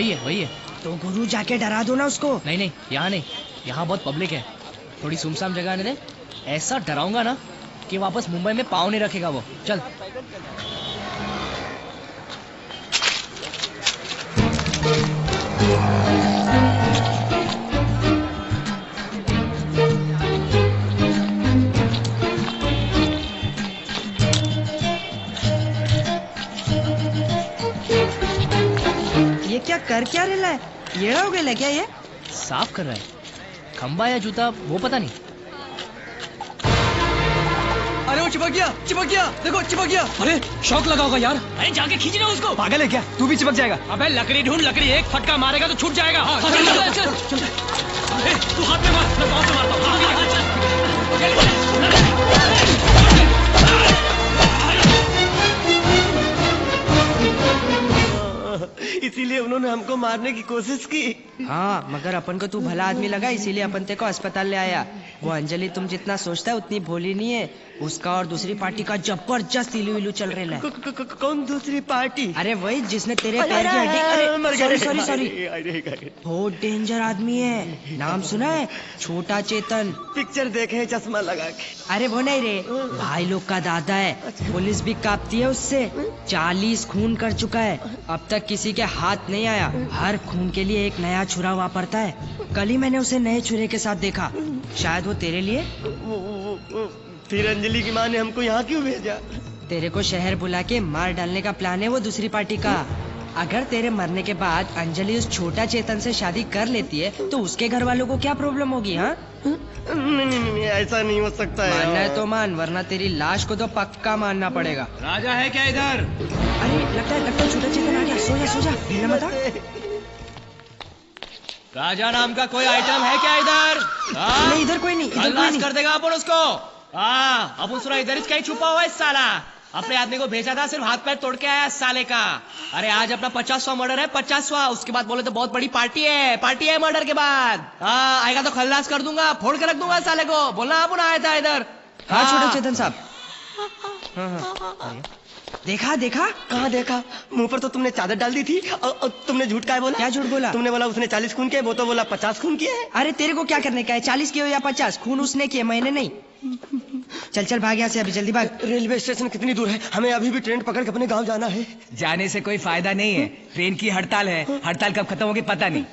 वही है। तो गुरु जाके डरा दो ना उसको। नहीं, यहाँ नहीं, यहाँ बहुत पब्लिक है, थोड़ी सुमसाम जगह आने दे। ऐसा डराऊंगा ना कि वापस मुंबई में पाँव नहीं रखेगा वो। चल। ये क्या कर क्या रहा है? येड़ा हो गया क्या ये? साफ कर रहा है, खंबा या जूता वो पता नहीं। अरे वो चिपक गया, देखो चिपक गया। अरे शौक लगा होगा यार। अरे जाके खींचना उसको। पागल है क्या? तू भी चिपक जाएगा। अबे लकड़ी ढूंढ, लकड़ी एक फटका मारेगा तो छूट जाएगा। चल। तू हाथ में मार, मैं पाँव से मारता हूँ। इसीलिए उन्होंने हमको मारने की कोशिश की। हाँ, मगर अपन को तू भला आदमी लगा, इसीलिए अपन तेरे को अस्पताल ले आया। वो अंजलि तुम जितना सोचता है उतनी भोली नहीं है। उसका और दूसरी पार्टी का जबरदस्त इलू चल रहा है। कौन दूसरी पार्टी? अरे वही जिसने तेरे पैर की हड्डी। सॉरी। बहुत डेंजर आदमी है, नाम सुना है? छोटा चेतन। पिक्चर देखे हैं चश्मा लगा के। अरे वो नहीं रे, भाई लोग का दादा है। पुलिस भी कांपती है उससे। 40 खून कर चुका है, अब तक किसी के हाथ नहीं आया। हर खून के लिए एक नया छुरा वापरता है। कल ही मैंने उसे नए छुरे के साथ देखा। शायद वो तेरे लिए। फिर अंजलि की माँ ने हमको यहाँ क्यों भेजा? तेरे को शहर बुला के मार डालने का प्लान है वो दूसरी पार्टी का। अगर तेरे मरने के बाद अंजलि उस छोटा चेतन से शादी कर लेती है तो उसके घर वालों को क्या प्रॉब्लम होगी? हाँ नहीं, ऐसा नहीं हो सकता है। मानना है तो मान, वरना तेरी लाश को तो पक्का मानना पड़ेगा। राजा है क्या इधर? अरे लगता है छोटा चेतन आ गया। सो जा हिलना मत। राजा नाम का कोई आइटम है क्या इधर? नहीं, इधर कोई नहीं। कर देगा अपन उसको। अपन सुना इधर ही कहीं छुपा हुआ है साला। अपने आदमी को भेजा था, सिर्फ हाथ पैर तोड़ के आया साले का। अरे आज अपना 50वां मर्डर है, 50वां। उसके बाद बोले तो बहुत बड़ी पार्टी है मर्डर के बाद। आएगा तो खल्लास कर दूंगा, फोड़ के रख दूंगा साले को। बोलना अपन आया था इधर। हाँ छोटे चेतन साहब। हाँ। देखा? कहाँ देखा? मुंह पर तो तुमने चादर डाल दी थी। और तुमने झूठ का बोला? क्या झूठ बोला? तुमने बोला उसने 40 खून किए, वो तो बोला 50 खून किए हैं। अरे तेरे को क्या करने का है? 40 किए या 50? खून उसने किए, मैंने नहीं। चल भाग यहाँ से, अभी जल्दी भाग। रेलवे स्टेशन कितनी दूर है? हमें अभी भी ट्रेन पकड़ के अपने गाँव जाना है। जाने से कोई फायदा नहीं है, ट्रेन की हड़ताल है। हड़ताल कब खत्म होगी पता नहीं।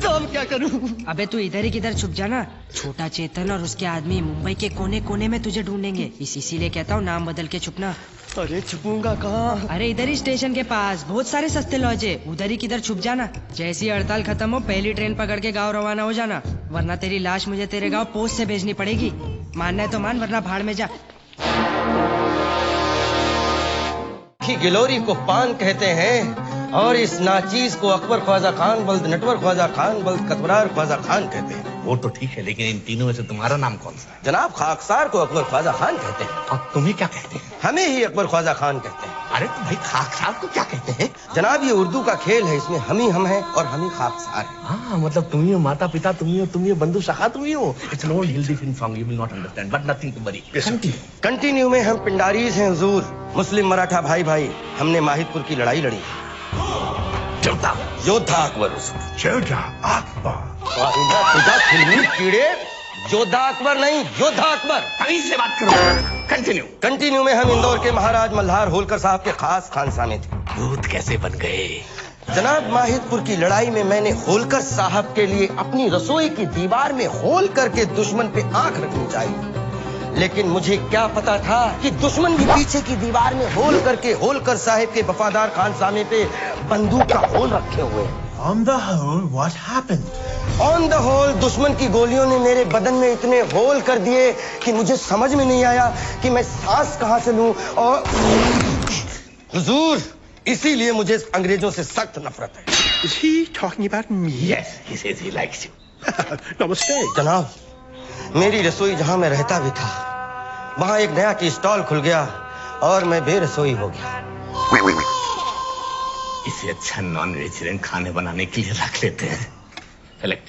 तो हम क्या करूं? अबे तू इधर ही किधर छुप जाना। छोटा चेतन और उसके आदमी मुंबई के कोने कोने में तुझे ढूंढेंगे। इसीलिए कहता हूँ नाम बदल के छुपना। अरे छुपूंगा कहाँ? अरे इधर ही स्टेशन के पास बहुत सारे सस्ते लॉज है, उधर ही किधर छुप जाना। जैसी हड़ताल खत्म हो पहली ट्रेन पकड़ के गाँव रवाना हो जाना, वरना तेरी लाश मुझे तेरे गाँव पोस्ट से भेजनी पड़ेगी। मानना है तो मान, वरना भाड़ में जा। गिलोरी को पान कहते हैं और इस नाचीज को अकबर ख्वाजा खान बल्द नटवर ख्वाजा खान बल्द कतबरार ख्वाजा खान कहते हैं। वो तो ठीक है, लेकिन इन तीनों में से तुम्हारा नाम कौन सा है? जनाब खाकसार को अकबर ख्वाजा खान कहते हैं। और तुम्हें क्या कहते हैं? हमें ही अकबर ख्वाजा खान कहते हैं। अरे तो भाई खाकसार को क्या कहते हैं? जनाब ये उर्दू का खेल है, इसमें हम ही हम हैं और हम ही खाकसार हैं। हाँ, मतलब तुम ही हो माता पिता, तुम ही हो, तुम ही हो बंधु सखा, तुम ही हो। It's an old Hindi film song, you will not understand, but nothing to worry. Continue में हम पिंडारीज हैं हुजूर, मुस्लिम मराठा भाई। हमने माहिदपुर की लड़ाई लड़ी। योद्धा अकबर। फिल्मी कीड़े, योद्धा अकबर नहीं, योद्धा अकबर। कहीं से बात करो। कंटिन्यू में हम इंदौर के महाराज मल्हार होलकर साहब के खास खानसामे थे। भूत कैसे बन गए? जनाब माहिदपुर की लड़ाई में मैंने होलकर साहब के लिए अपनी रसोई की दीवार में होल करके दुश्मन पे आंख रखनी चाहिए, लेकिन मुझे क्या पता था कि दुश्मन भी पीछे की दीवार में होल करके होलकर साहब के वफादार खानसामे पे बंदूक का होल रखे हुए। On the whole, what happened? On the whole दुश्मन की गोलियों ने मेरे बदन में इतने होल कर दिए कि मुझे समझ में नहीं आया कि मैं सांस कहां से लूं। और हुजूर, इसीलिए मुझे अंग्रेजों से सख्त नफरत है। Is he talking about me? Yes, he says he likes you. Namaste. जनाब, मेरी रसोई जहां मैं रहता भी था वहां एक नया टी स्टॉल खुल गया और मैं बेरसोई हो गया। इसे अच्छा नॉन वेजिटेरियन खाने बनाने के लिए रख लेते हैं। Select.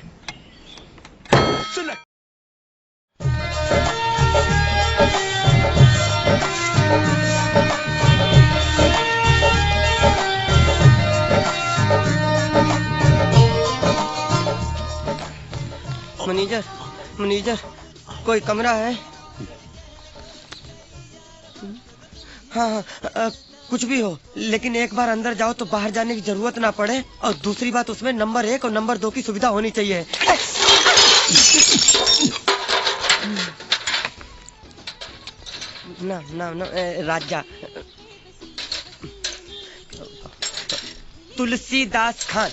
मैनेजर कोई कमरा है? हाँ, कुछ भी हो, लेकिन एक बार अंदर जाओ तो बाहर जाने की जरूरत ना पड़े, और दूसरी बात उसमें नंबर 1 और नंबर 2 की सुविधा होनी चाहिए। ना ना ना राजा तुलसीदास खान।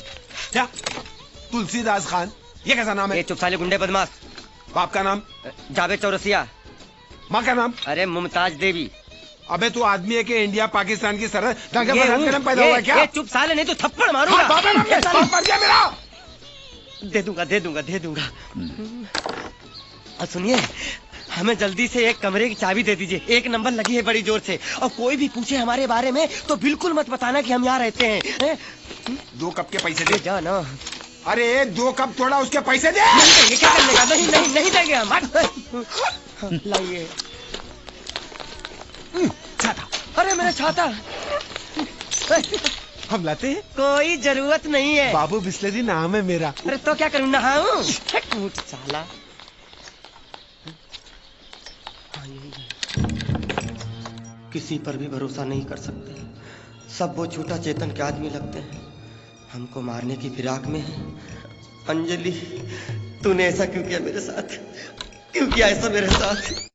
क्या? तुलसीदास खान? ये कैसा नाम है? ये चुप साले गुंडे बदमाश। बाप का नाम? जावेद चौरसिया। माँ का नाम? अरे मुमताज देवी। अबे तू आदमी है कि इंडिया पाकिस्तान की सरहद दंगे फसाद के नाम पैदा हुआ है क्या? ये चुप साले, नहीं तो थप्पड़ मारूंगा। हाँ, बाबा नाम ले, बाप मर गया मेरा। दे दूंगा। और सुनिए, हमें जल्दी से एक कमरे की चाबी दे दीजिए। 1 नंबर लगी है बड़ी जोर से, और कोई भी पूछे हमारे बारे में तो बिल्कुल मत बताना कि हम यहाँ रहते हैं। 2 कप के पैसे दे। जा ना। अरे 2 कप थोड़ा, उसके पैसे दे। ये क्या करने का? नहीं देंगे हम। लाइए छाता। अरे मेरा छाता। हम लाते हैं। कोई जरूरत नहीं है। बाबू बिस्लेरी नाम है मेरा। अरे तो क्या करूँ, नहाऊं? साला। किसी पर भी भरोसा नहीं कर सकते, सब वो झूठा चेतन के आदमी लगते हैं। हमको मारने की फिराक में है। अंजलि, तूने ऐसा क्यों किया मेरे साथ? क्यों किया ऐसा मेरे साथ?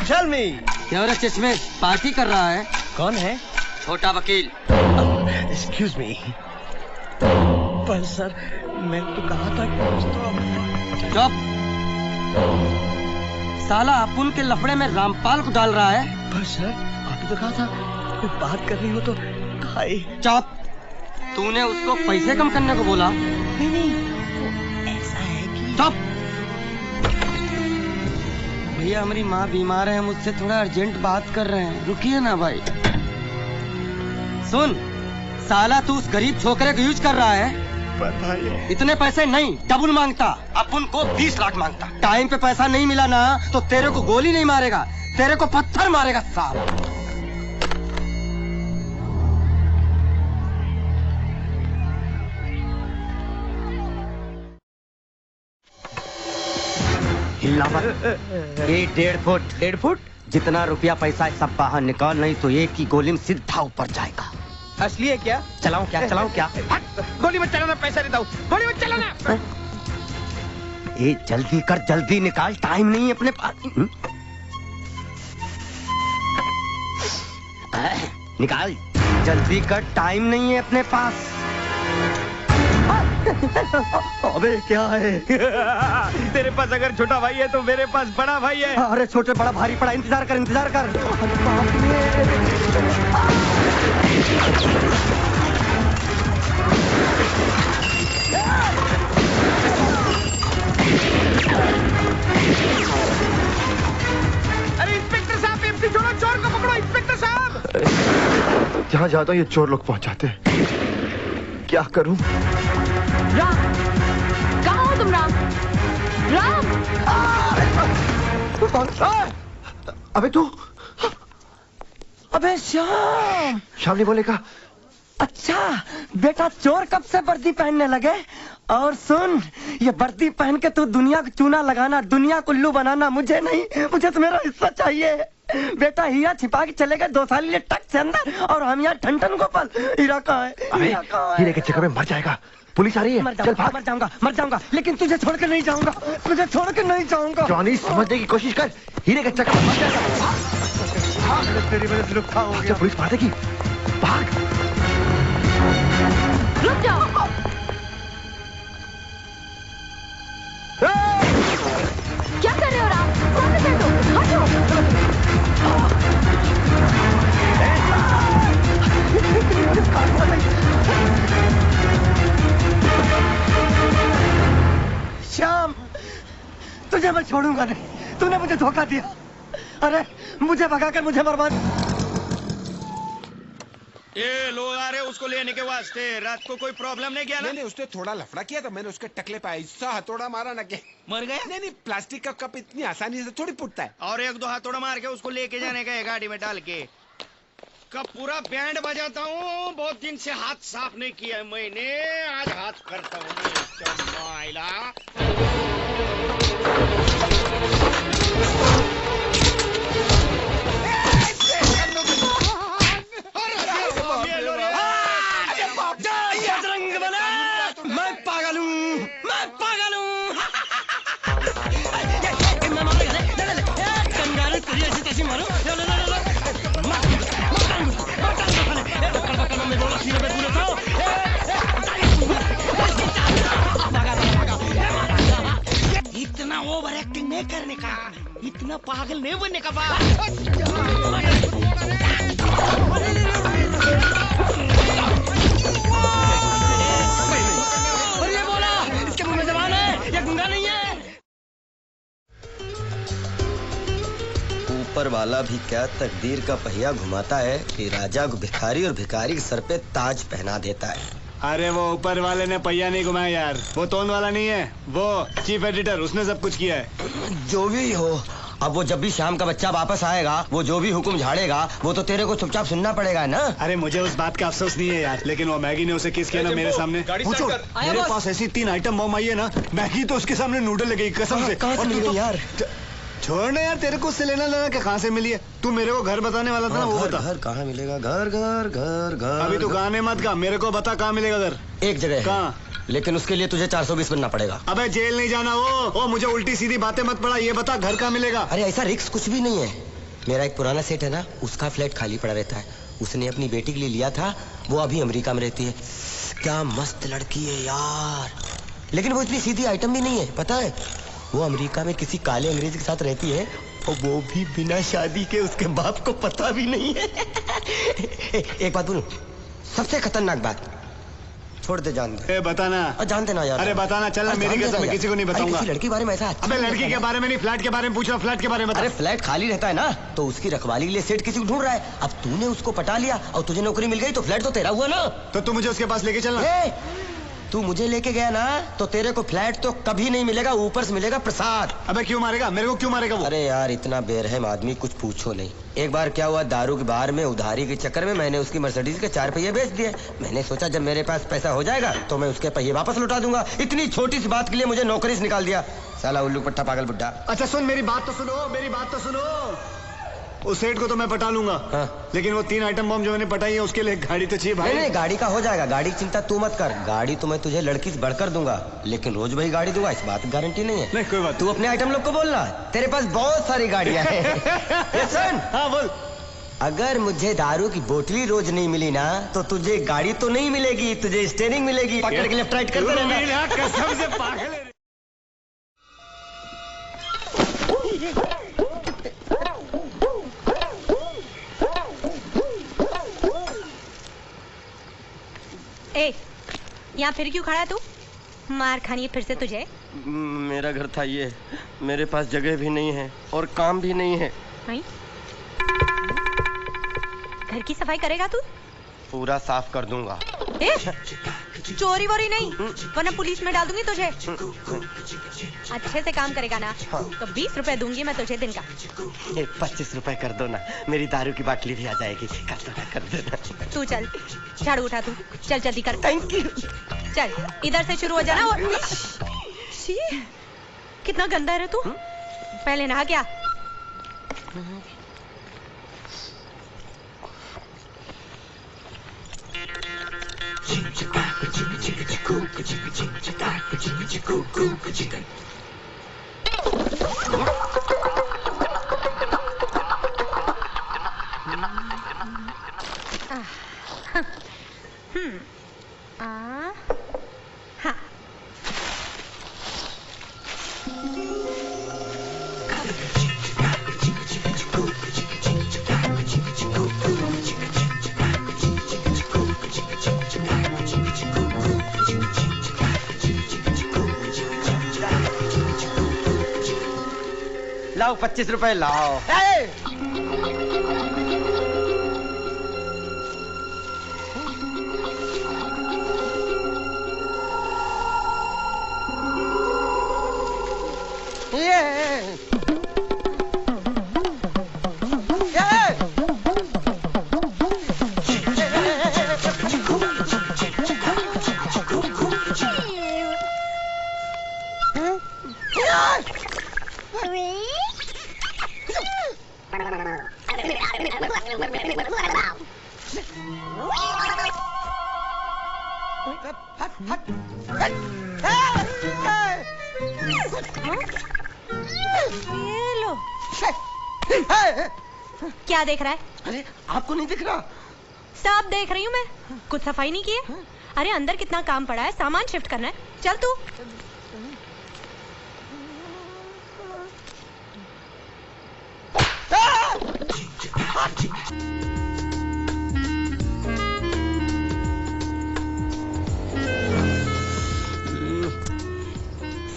Tell me, क्या रे चश्मे, पार्टी कर रहा है? कौन है? छोटा वकील। Excuse me. पर सर, मैं तो कहा था कि कुछ तो... चुप। साला अपुन के लफड़े में रामपाल को डाल रहा है। पर सर, आपने तो कहा था कोई बात कर रही हो तो खाई। चुप। तूने उसको पैसे कम करने को बोला? नहीं, वो ऐसा है कि... चुप। भैया हमारी माँ बीमार है, मुझसे थोड़ा अर्जेंट बात कर रहे हैं, रुकिए ना भाई। सुन साला, तू उस गरीब छोकरे को यूज कर रहा है। पता है। इतने पैसे नहीं, डबल मांगता। अपन को 20 लाख मांगता। टाइम पे पैसा नहीं मिला ना तो तेरे को गोली नहीं मारेगा, तेरे को पत्थर मारेगा साला। ये 1.5 फुट। 1.5 फुट? जितना रुपया पैसा है सब बाहर निकाल, नहीं तो एक ही गोली में सीधा ऊपर जाएगा। असली है क्या? चलाऊं क्या? गोली मत चलाना, पैसा देता हूँ। गोली मत चलाना। ये जल्दी कर, जल्दी निकाल, टाइम नहीं है अपने पास। निकाल, जल्दी कर, टाइम नहीं है अपने पास। अबे क्या है? तेरे पास अगर छोटा भाई है तो मेरे पास बड़ा भाई है। अरे छोटे बड़ा भारी पड़ा, इंतजार कर। अरे इंस्पेक्टर साहब, एमसी छोड़ो, चोर को पकड़ो। इंस्पेक्टर साहब, जहाँ जाता ये चोर लोग पहुंचाते हैं। क्या करूं? राम, कहाँ हो तुम? राम। अबे तू? अबे श्याम शाम ने बोलेगा। अच्छा बेटा, चोर कब से वर्दी पहनने लगे? और सुन, ये वर्दी पहन के तू दुनिया को चूना लगाना, दुनिया को उल्लू बनाना मुझे नहीं, मुझे तो मेरा हिस्सा चाहिए। बेटा हीरा छिपा के चले गए 2 साल लिए टक से अंदर, और हम यहाँ ठन गोपाल। हीरा कहाँ है? हीरे के चक्कर में मर जाएगा, पुलिस आ रही है। चल भाग। मर जाऊंगा, लेकिन तुझे छोड़ के नहीं जाऊंगा। जॉनी, समझने की कोशिश कर, हीरे के चक्कर में मर जाएगा। तेरी वजह से नुकसान हो गया। पुलिस मार देगी, भाग। रुक जाओ। क्या कर रहे हो राम? सामने कर दो, हटो। श्याम, तुझे मैं छोड़ूंगा नहीं, तूने मुझे धोखा दिया। अरे मुझे भगाकर मुझे बर्बाद। ये लो आ रहे उसको लेने के वास्ते। रात को कोई प्रॉब्लम नहीं किया ना? नहीं, उसने थोड़ा लफड़ा किया था, मैंने उसके टकले पे ऐसा हथौड़ा मारा ना के मर गया। नहीं, प्लास्टिक का कप इतनी आसानी से थोड़ी फूटता है। और 1-2 हाथोड़ा मार के उसको लेके जाने का है गाड़ी में डाल के। का पूरा बैंड बजाता हूँ। बहुत दिन से हाथ साफ नहीं किया है मैंने, आज हाथ करता हूँ। मैं पागल हूँ, मैं पागल हूँ। कंगारू तुझे ऐसी तैसी मारो। इतना ओवर एक्टिंग नहीं करने का, इतना पागल नहीं बनने का बात। ये बोला इसके मुंह में जबान है, ये गुंगा नहीं है। ऊपर वाला भी क्या तकदीर का पहिया घुमाता है कि राजा को भिखारी और भिखारी के सर पे ताज पहना देता है। अरे वो ऊपर वाले ने पहिया नहीं घुमाया यार, वो टोन वाला नहीं है, वो चीफ एडिटर, उसने सब कुछ किया है। जो भी हो, अब वो जब भी शाम का बच्चा वापस आएगा, वो जो भी हुक्म झाड़ेगा, वो तो तेरे को चुपचाप सुनना पड़ेगा ना। अरे मुझे उस बात का अफसोस नहीं है यार, लेकिन वो मैगी ने उसे किस किया ना मेरे सामने। पूछो, मेरे पास ऐसी 3 आइटम बम आई है ना, मैगी तो उसके सामने नूडल लगी कसम से। कहाँ से मिल गई यार? छोड़ ना यार, तेरे को उससे लेना लेना कि कहाँ से मिली है। तू मेरे को घर बताने वाला था ना, वो बता। घर कहाँ मिलेगा? घर घर घर घर। अभी तू गाने मत गा, मेरे को बता कहाँ मिलेगा घर। एक जगह कहाँ? लेकिन उसके लिए तुझे 420 बनना पड़ेगा। अबे जेल नहीं जाना वो मुझे उल्टी सीधी बातें मत पड़ा, ये बता घर कहाँ मिलेगा। अरे ऐसा रिस्क कुछ भी नहीं है। मेरा एक पुराना सेट है ना, उसका फ्लैट खाली पड़ा रहता है। उसने अपनी बेटी के लिए लिया था, वो अभी अमेरिका में रहती है। क्या मस्त लड़की है यार, लेकिन वो इतनी सीधी आइटम भी नहीं है, पता है। वो अमेरिका में किसी काले अंग्रेज के साथ रहती है, और वो भी बिना शादी के, उसके बाप को पता भी नहीं है। एक बात बोलूं, सबसे खतरनाक बात, छोड़ दे, जान दे। बताना। जान देना यार। अरे बताना, चल ना, मेरी कसम मैं किसी को नहीं बताऊंगा। किसी लड़की के बारे में ऐसा। अबे लड़की के बारे में नहीं, फ्लैट के बारे में पूछ रहा, फ्लैट के बारे में बता। अरे फ्लैट खाली रहता है ना, तो उसकी रखवाली के लिए सेठ किसी को ढूंढ रहा है। अब तूने उसको पटा लिया और तुझे नौकरी मिल गई, तो फ्लैट तो तेरा हुआ ना। तो तू मुझे उसके पास लेके चलना। तू मुझे लेके गया ना, तो तेरे को फ्लैट तो कभी नहीं मिलेगा, ऊपर से मिलेगा प्रसाद। अबे क्यों मारेगा, मेरे को क्यों मारेगा वो? अरे यार इतना बेरहम आदमी, कुछ पूछो नहीं। एक बार क्या हुआ, दारू के बार में उधारी के चक्कर में मैंने उसकी मर्सिडीज के 4 पहिए बेच दिए। मैंने सोचा जब मेरे पास पैसा हो जाएगा तो मैं उसके पहिए वापस लौटा दूंगा। इतनी छोटी सी बात के लिए मुझे नौकरी से निकाल दिया, साला उल्लू पट्टा पागल बुड्ढा। अच्छा सुन, मेरी बात तो सुनो, मेरी बात तो सुनो। उस सेठ को तो मैं पटा लूंगा। हाँ। लेकिन वो 3 आइटम बम जो मैंने पटाई है, उसके लिए गाड़ी तो चाहिए भाई। नहीं, गाड़ी का हो जाएगा, गाड़ी की चिंता तू मत कर। गाड़ी तो मैं तुझे लड़की से बढ़कर दूंगा, लेकिन रोज भाई गाड़ी दूंगा इस बात की गारंटी नहीं है। नहीं कोई बात। तू अपने आइटम लोग को बोलना, तेरे पास बहुत सारी गाड़ियां हैं। सुन। हाँ बोल। अगर मुझे दारू की बोतली रोज नहीं मिली ना, तो तुझे गाड़ी तो नहीं मिलेगी, तुझे स्टीयरिंग मिलेगी। पकड़ के लेफ्ट राइट करते रहना। कसम से पागल है। ए, यहाँ फिर क्यों खड़ा है तू? मार खानी है फिर से तुझे? मेरा घर था ये, मेरे पास जगह भी नहीं है और काम भी नहीं है। नहीं? घर की सफाई करेगा तू? पूरा साफ कर दूंगा। ए, चोरी वोरी नहीं, वरना पुलिस में डाल दूंगी तुझे। अच्छे से काम करेगा ना, तो 20 रुपए दूंगी मैं तुझे दिन का। 25 रुपए कर दो ना, मेरी दारू की बाटली भी आ जाएगी। कर देना। तू चल, झाड़ू उठा तू, चल जल्दी कर। Thank you. चल इधर से शुरू हो जाना। और छी, कितना गंदा है रे तू। पहले नहा क्या? लाओ 25 रुपए लाओ। ये लो। क्या देख रहा है? अरे आपको नहीं दिख रहा? सब देख रही हूँ मैं। कुछ सफाई नहीं की है? अरे अंदर कितना काम पड़ा है, सामान शिफ्ट करना है। चल तू।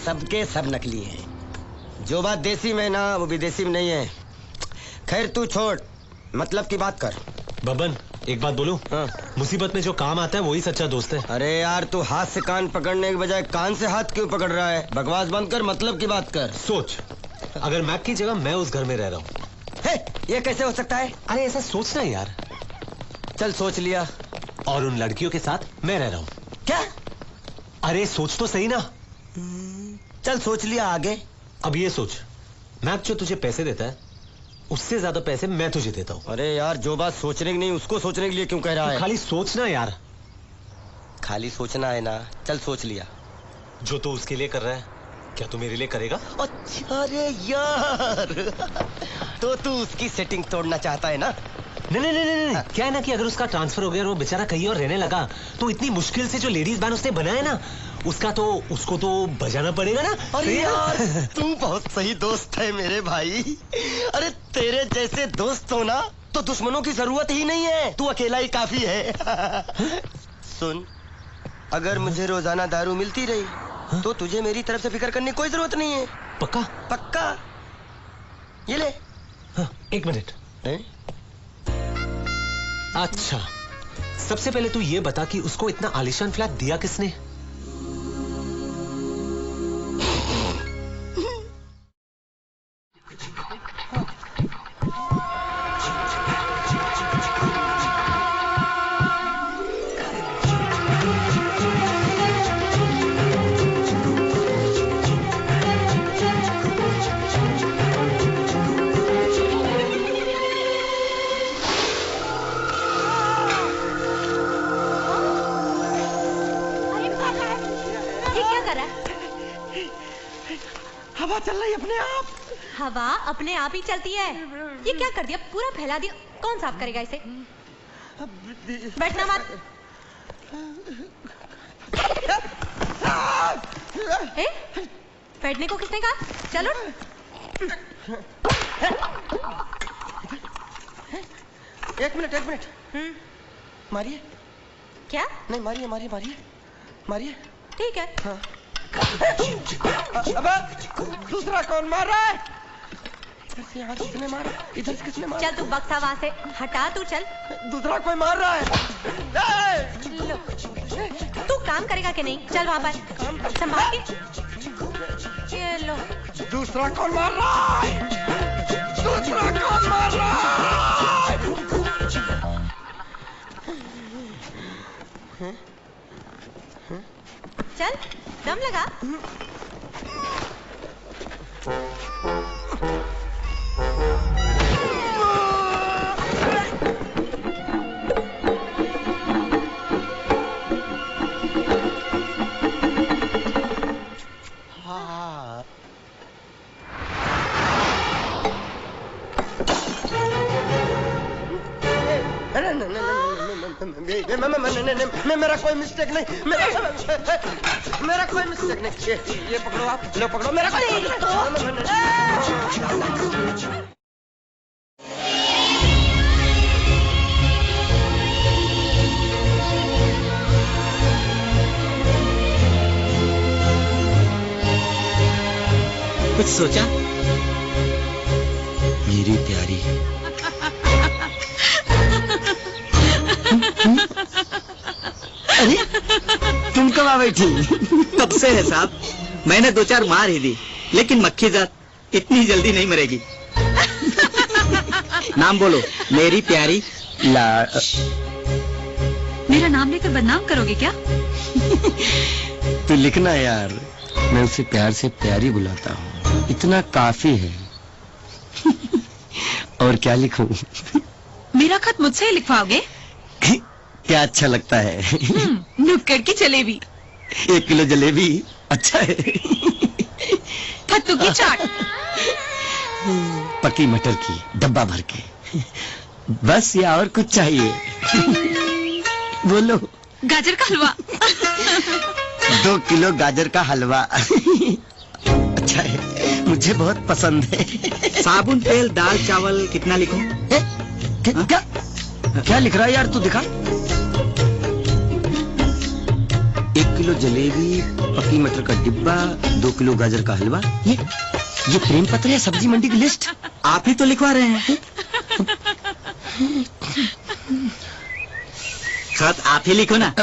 सबके सब नकली हैं। जो बात देसी में ना वो विदेशी में नहीं है। खैर तू छोड़, मतलब की बात कर। बबन एक बात बोलूं? हाँ। मुसीबत में जो काम आता है वही सच्चा दोस्त है। अरे यार तू हाथ से कान पकड़ने के बजाय कान से हाथ क्यों पकड़ रहा है? बकवास बंद कर, मतलब की बात कर। सोच, अगर मैक की जगह मैं उस घर में रह रहा हूँ। ये कैसे हो सकता है? अरे ऐसा सोचना यार। चल सोच लिया। और उन लड़कियों के साथ मैं रह रहा हूँ। क्या? अरे सोच तो सही ना। चल सोच लिया, आगे? अब ये सोच, मैक जो तुझे पैसे देता है उससे ज्यादा पैसे मैं तुझे देता हूँ। अरे यार जो बात सोचने की नहीं उसको सोचने के लिए क्यों कह रहा है? खाली सोचना यार। खाली सोचना है ना? चल सोच लिया। जो तू उसके लिए कर रहा है क्या तू मेरे लिए करेगा? अच्छा रे यार तो तू उसकी सेटिंग तोड़ना चाहता है ना? नहीं। क्या है ना कि अगर उसका ट्रांसफर हो गया और वो बेचारा कहीं और रहने लगा तो इतनी मुश्किल से जो लेडीज बैंड उसने बनाया ना उसको तो बजाना पड़ेगा ना। अरे यार तू बहुत सही दोस्त है मेरे भाई। अरे तेरे जैसे दोस्त हो ना तो दुश्मनों की जरूरत ही नहीं है, तू अकेला ही काफी है। सुन, अगर मुझे रोजाना दारू मिलती रही तो तुझे मेरी तरफ से फिक्र करने की कोई जरूरत नहीं है। पक्का? पक्का। ये ले। एक मिनट। अच्छा, सबसे पहले तू ये बता कि उसको इतना आलीशान फ्लैट दिया किसने? हवा चल रही अपने आप। हवा अपने आप ही चलती है। ये क्या कर दिया? पूरा फैला दिया। कौन साफ करेगा इसे? बैठना मत। बैठने को किसने कहा? चलो। एक मिनट। मारिए। क्या? नहीं मारिए। ठीक है। हाँ। अबे दूसरा कौन मार रहा है? इधर से यहाँ किसने मारा? इधर से किसने मारा? चल तू बक्सा वहां से हटा, तू चल। दूसरा कोई मार रहा है। लो, तू काम करेगा कि नहीं? चल वहां पर संभाल के। ये लो। दूसरा कौन मार रहा है? चल दम लगा। मेरा कोई मिस्टेक नहीं। मेरा कोई मिस्टेक नहीं। ये पकड़ो आप। लो पकड़ो। मेरा कोई कुछ सोचा? मेरी प्यारी। अरे तुम कब आ बैठी? कब से है साहब, मैंने 2-4 मार ही दी, लेकिन मक्खी जात इतनी जल्दी नहीं मरेगी। नाम बोलो। मेरी प्यारी मेरा नाम लेकर बदनाम करोगे क्या? तू लिखना यार, मैं उसे प्यार से प्यारी बुलाता हूँ, इतना काफी है। और क्या लिखूं? मेरा मेरा खत मुझसे ही लिखवाओगे? क्या अच्छा लगता है? नुक्कड़ की जलेबी। 1 किलो जलेबी अच्छा है। कद्दू की चाट। पकी मटर की डब्बा भर के। बस या और कुछ चाहिए? बोलो। गाजर का हलवा। 2 किलो गाजर का हलवा। अच्छा है, मुझे बहुत पसंद है। साबुन, तेल, दाल, चावल कितना लिखूं? क्या लिख रहा है यार, तू दिखा। 1 किलो जलेबी, पकी मटर का डिब्बा, 2 किलो गाजर का हलवा। ये प्रेम पत्र है, सब्जी मंडी की लिस्ट? आप ही तो लिखवा रहे हैं। खत आप ही लिखो ना।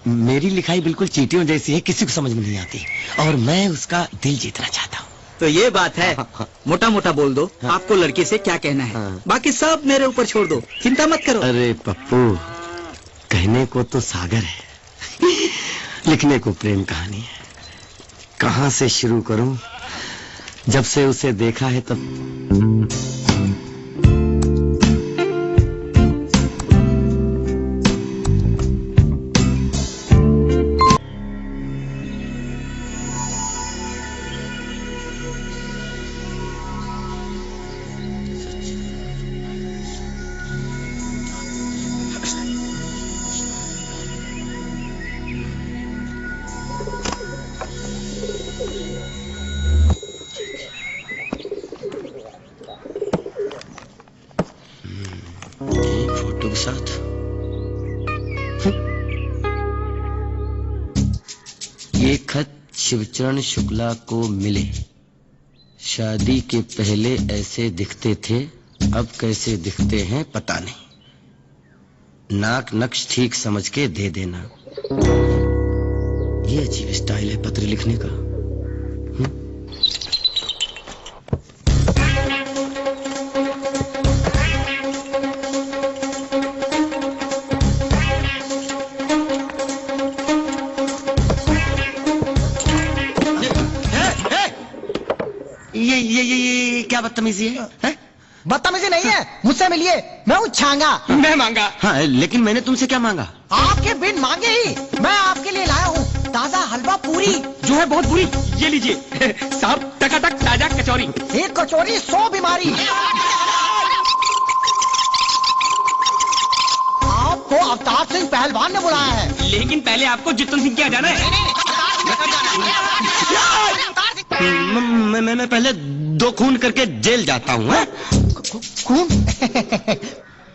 मेरी लिखाई बिल्कुल चींटियों जैसी है, किसी को समझ में नहीं आती, और मैं उसका दिल जीतना चाहता हूँ। तो ये बात है। मोटा मोटा बोल दो आपको लड़की से क्या कहना है। बाकी सब मेरे ऊपर छोड़ दो, चिंता मत करो। अरे पप्पू, कहने को तो सागर है, लिखने को प्रेम कहानी है। कहाँ से शुरू करूं? जब से उसे देखा है तब। फोटो के साथ ये खत शिवचरण शुक्ला को मिले। शादी के पहले ऐसे दिखते थे, अब कैसे दिखते हैं पता नहीं। नाक नक्श ठीक समझ के दे देना। ये अजीब स्टाइल है पत्र लिखने का। ये क्या बदतमीजी है? बदतमीजी नहीं है, मुझसे मिलिए, मैं हूँ छांगा। मैं मांगा। हाँ, लेकिन मैंने तुमसे क्या मांगा? आपके बिन मांगे ही मैं आपके लिए लाया हूँ ताजा हलवा पूरी, जो है बहुत बुरी। ये लीजिए साहब, टकाटक ताजा कचौरी। 1 कचौरी 100 बीमारी। आपको अवतार सिंह पहलवान ने बुलाया है। लेकिन पहले आपको जितन सिंह के यहाँ जाना है। मैं पहले 2 खून करके जेल जाता हूँ। खून?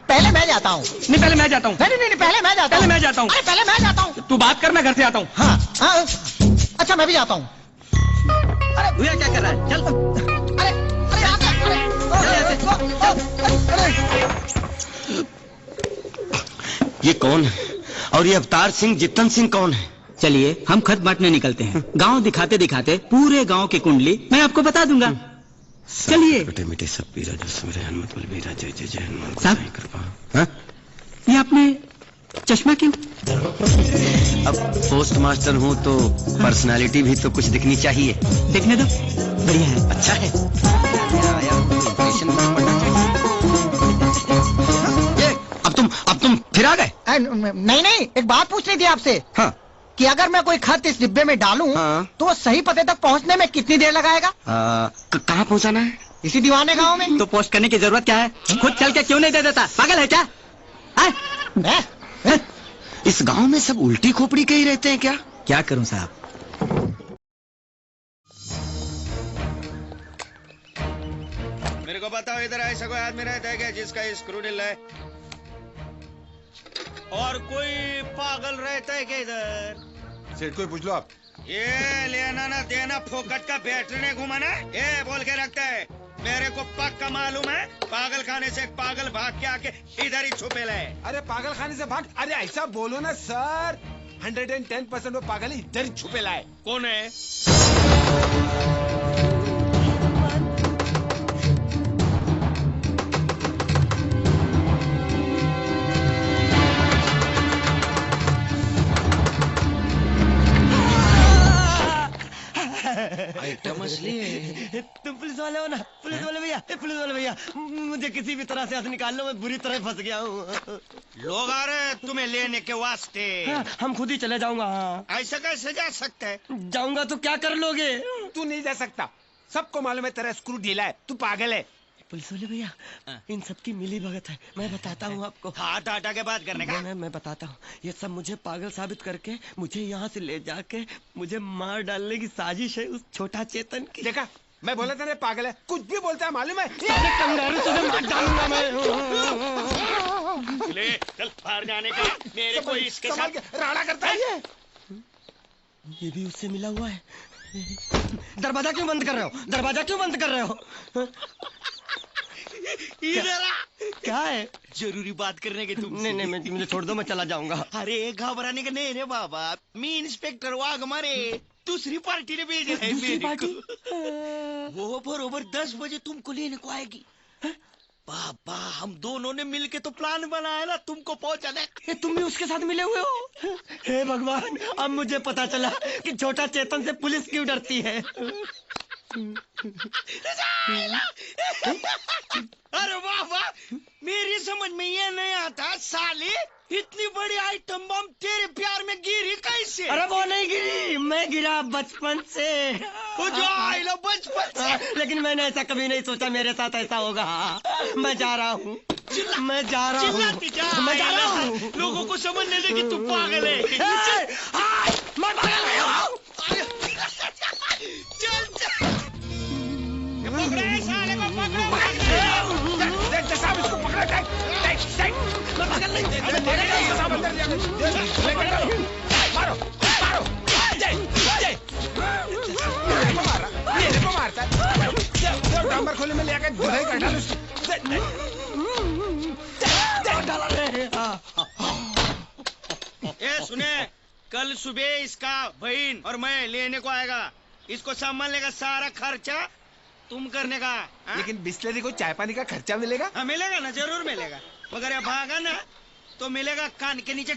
पहले मैं जाता हूँ। नहीं, पहले मैं जाता हूँ। नहीं, पहले मैं जाता हूँ। पहले मैं जाता हूँ। अरे पहले मैं जाता हूँ। तू बात कर, मैं घर से आता हूँ। हाँ, अच्छा मैं भी जाता हूँ। अरे भैया क्या कर रहा है? चल। ये कौन है? और ये अवतार सिंह, जितन सिंह कौन है? चलिए हम खत बांटने निकलते हैं। गांव दिखाते दिखाते पूरे गांव की कुंडली मैं आपको बता दूंगा। चलिए। छोटे मीठे सब पीरा जो सुमरे हनुमत बलबीरा, जय जय जय हनुमान साहब, गोसाई कृपा। ये आपने चश्मा क्यों? अब पोस्ट मास्टर हूँ तो पर्सनालिटी भी तो कुछ दिखनी चाहिए। देखने दो, बढ़िया है, अच्छा है। अब तुम फिर आ गए? नहीं, एक बात पूछनी थी आपसे। हाँ। कि अगर मैं कोई खत इस डिब्बे में डालूं, तो सही पते तक पहुंचने में कितनी देर लगाएगा? कहाँ पहुंचाना है? इसी दीवाने गांव में। तो पोस्ट करने की जरूरत क्या है? खुद चल के क्यों नहीं दे देता? पागल है क्या? इस गांव में सब उल्टी खोपड़ी के ही रहते हैं क्या? क्या करूं साहब? मेरे को बताओ, इधर ऐसा कोई आदमी रहता है क्या जिसका स्क्रू ढीला है? और कोई पागल रहता है क्या इधर? सेठ को ही पूछ लो आप। ये लेना ना देना फोकट का बैटरी घुमाना, ये बोल के रखता है। मेरे को पक्का मालूम है, पागल खाने से एक पागल भाग के आके इधर ही छुपे लाए। अरे पागल खाने से भाग? अरे ऐसा बोलो ना सर। 110% वो पागल इधर ही छुपे लाए। कौन है? आइटम असली है। तुम पुलिस वाले हो ना? पुलिस वाले भी भैया, पुलिस वाले भैया, मुझे किसी भी तरह से यहाँ से निकाल लो, मैं बुरी तरह फंस गया हूँ। लोग आ रहे हैं तुम्हें लेने के वास्ते। हम खुद ही चले जाऊंगा। ऐसा कैसे जा सकते है? जाऊंगा तो क्या कर लोगे? तू नहीं जा सकता, सबको मालूम है तेरा स्क्रू ढीला है, तू पागल है। पुलिस वाले भैया, इन सब की मिली भगत है, मैं बताता हूँ आपको। हाथ हटा के बात करने का। मैं बताता हूँ, ये सब मुझे पागल साबित करके मुझे यहाँ से ले जाके मुझे मार डालने की साजिश है उस छोटा चेतन की। देखा, मैं बोला था ना पागल है, कुछ भी बोलता है मालूम है। तुझे मार डालूंगा मैं। ले चल बाहर जाने का, मेरे को इसके साथ राड़ा करता है ये भी उससे मिला हुआ है। दरवाजा क्यों बंद कर रहे हो? दरवाजा क्यों बंद कर रहे हो? क्या है? जरूरी बात करने के तुम। नहीं मुझे छोड़ दो, मैं चला जाऊंगा। अरे घबराने का नहीं रे बाबा, मैं इंस्पेक्टर वाघ हमारे दूसरी पार्टी ने भेजा है मेरे को। वो बरोबर 10 बजे तुमको लेने को आएगी। बाबा हम दोनों ने मिलके तो प्लान बनाया ना तुमको पहुंचाने। तुम भी उसके साथ मिले हुए हो? हे भगवान, अब मुझे पता चला कि छोटा चेतन से पुलिस क्यों डरती है। अरे वाह वाह, मेरी समझ में ये नहीं आता साले, इतनी बड़ी आइटम बम तेरे प्यार में गिरी कैसे? अरे वो नहीं गिरी, मैं गिरा बचपन से। वो जो आई लो बचपन से। लेकिन मैंने ऐसा कभी नहीं सोचा मेरे साथ ऐसा होगा। मैं जा रहा हूँ, मैं जा रहा हूँ। लोगों को समझने दे कि तू पागल है। मैं पागल नहीं हूँ। चल पकड़े साले को, पकड़ो। साहब इसको पकड़ा। मैं पागल नहीं। मारो मेरे को मारता है। डांबर खोले में लेकर धुलाई कर डाल उसकी। ए सुने, कल सुबह इसका बहन और मैं लेने को आएगा। इसको संभालने का सारा खर्चा तुम करने का। लेकिन बिस्लरी को चाय पानी का खर्चा मिलेगा? हाँ मिलेगा ना, जरूर मिलेगा, मगर ये भागा ना तो मिलेगा कान के नीचे।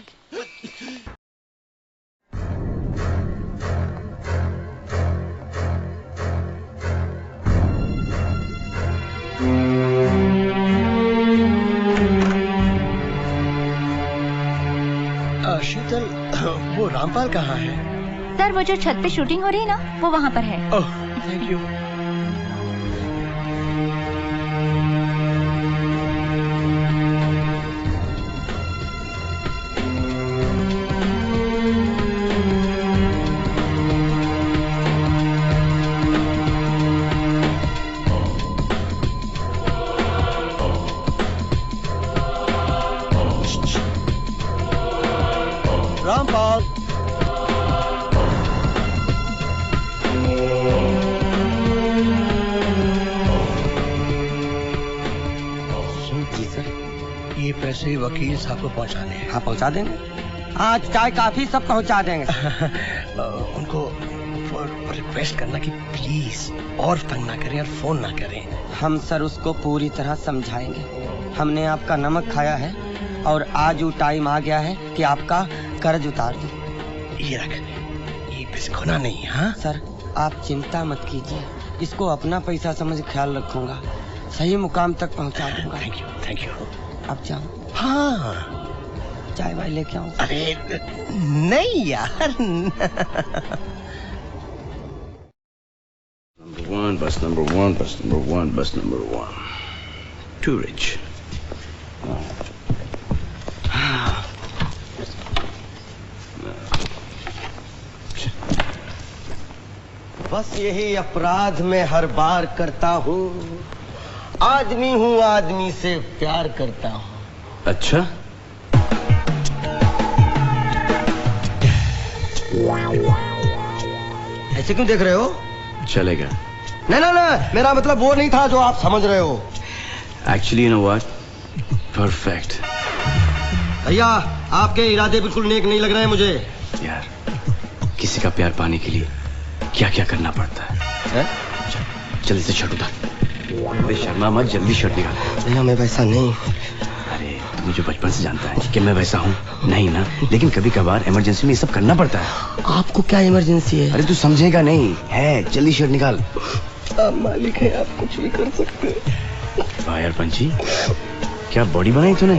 शीतल, वो रामपाल कहाँ है? सर वो जो छत पे शूटिंग हो रही है ना, वो वहाँ पर है। ओह, थैंक यू। रामपाल, ये पैसे वकील साहब को पहुंचाने हैं। हाँ पहुंचा देंगे, आज चाय काफी सब पहुंचा देंगे। उनको रिक्वेस्ट करना कि प्लीज और तंग ना करें और फोन ना करें। हम सर उसको पूरी तरह समझाएंगे। हमने आपका नमक खाया है और आज वो टाइम आ गया है कि आपका कर्ज उतार दो। ये रख, ये बिस्कुना नहीं। हाँ सर आप चिंता मत कीजिए, इसको अपना पैसा समझ ख्याल रखूंगा, सही मुकाम तक पहुंचा दूंगा। Thank you. अब जाऊं? हाँ चाय वाय लेके आऊं? अरे नहीं यार। Bus number one. Too rich. बस यही अपराध मैं हर बार करता हूँ। आदमी हूँ, आदमी से प्यार करता हूँ। अच्छा, ऐसे क्यों देख रहे हो? चलेगा। नहीं, मेरा मतलब वो नहीं था जो आप समझ रहे हो। Actually, you know what? Perfect. भैया आपके इरादे बिल्कुल नेक नहीं लग रहे हैं मुझे। यार, किसी का प्यार पाने के लिए क्या क्या करना पड़ता है? जल्दी से शर्ट उतार। अरे शर्मा मत, जल्दी शर्ट निकाल। भैया मैं वैसा नहीं। अरे तू मुझे बचपन से जानता है कि मैं वैसा हूँ नहीं ना, लेकिन कभी कभार इमरजेंसी में ये सब करना पड़ता है। आपको क्या इमरजेंसी है? अरे तू समझेगा नहीं है, जल्दी शर्ट निकाल। आप मालिक हैं, आप कुछ भी कर सकते हैं। वाह यार पंची, क्या बॉडी बनाई तूने।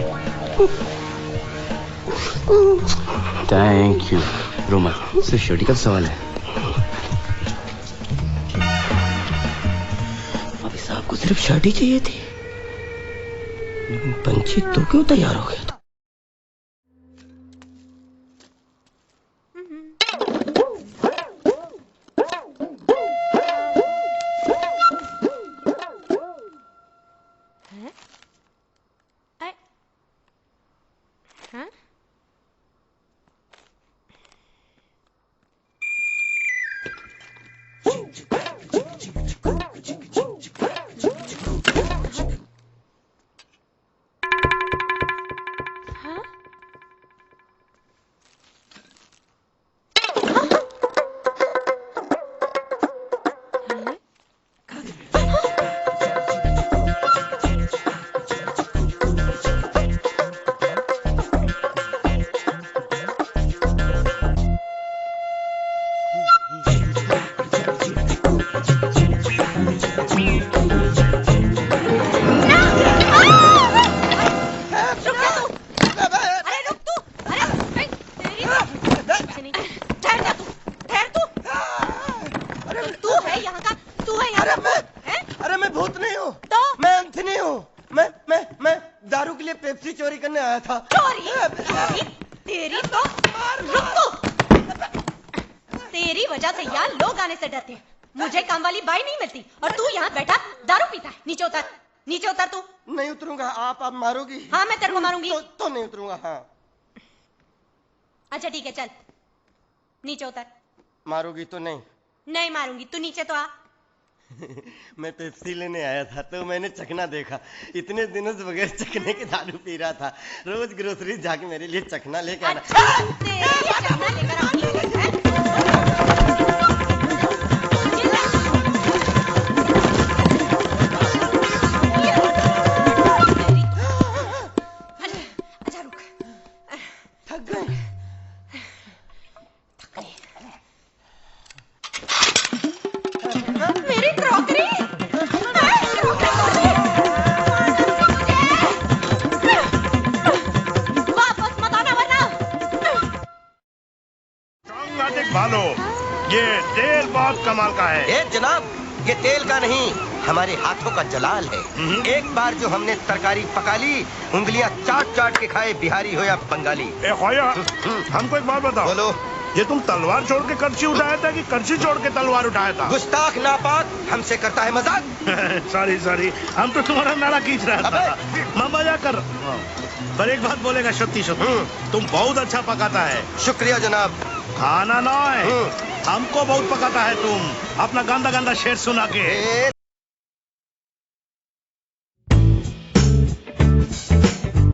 Thank you. रोमा, सिर्फ शर्टी का सवाल है। अभी साहब को सिर्फ शर्ट ही चाहिए थी। पंची तो क्यों तैयार हो गया था? तेरी वजह से यहाँ लोग आने से डरते हैं। मुझे काम वाली बाई नहीं मिलती और तू यहाँ बैठा दारू पीता है। नीचे उतर, नीचे उतर। तू नहीं उतरूंगा। आप मारोगी? हाँ मैं तेरे को मारूंगी। तो नहीं उतरूंगा। हाँ अच्छा ठीक है, चल नीचे उतर। मारोगी तो नहीं? नहीं मारूंगी, तू नीचे तो आ। मैं पेप्सी लेने आया था तो मैंने चखना देखा। इतने दिनों से बगैर चखने के दारू पी रहा था। रोज ग्रोसरी जाके मेरे लिए चखना लेकर आना। अच्छा रुक, थक गए। मेरी क्रॉकरी, वापस मत आना वरना। भालो, ये तेल बहुत कमाल का है। जनाब, ये तेल का नहीं, हमारे हाथों का जलाल है। एक बार जो हमने तरकारी पका ली, उंगलियां चाट चाट के खाए, बिहारी हो या बंगाली। हमको एक बात बताओ। बोलो। ये तुम तलवार छोड़ के करछी उठाया था कि करछी छोड़ के तलवार उठाया था? गुस्ताख नापाक, हमसे करता है मजाक। सॉरी, हम तो तुम्हारा नाड़ा खींच रहा था। मैं मजा कर। पर एक बात बोलेगा सत्ती, तुम बहुत अच्छा पकाता है। शुक्रिया जनाब। खाना ना है, हमको बहुत पकाता है तुम। अपना गंदा गंदा शेर सुना के।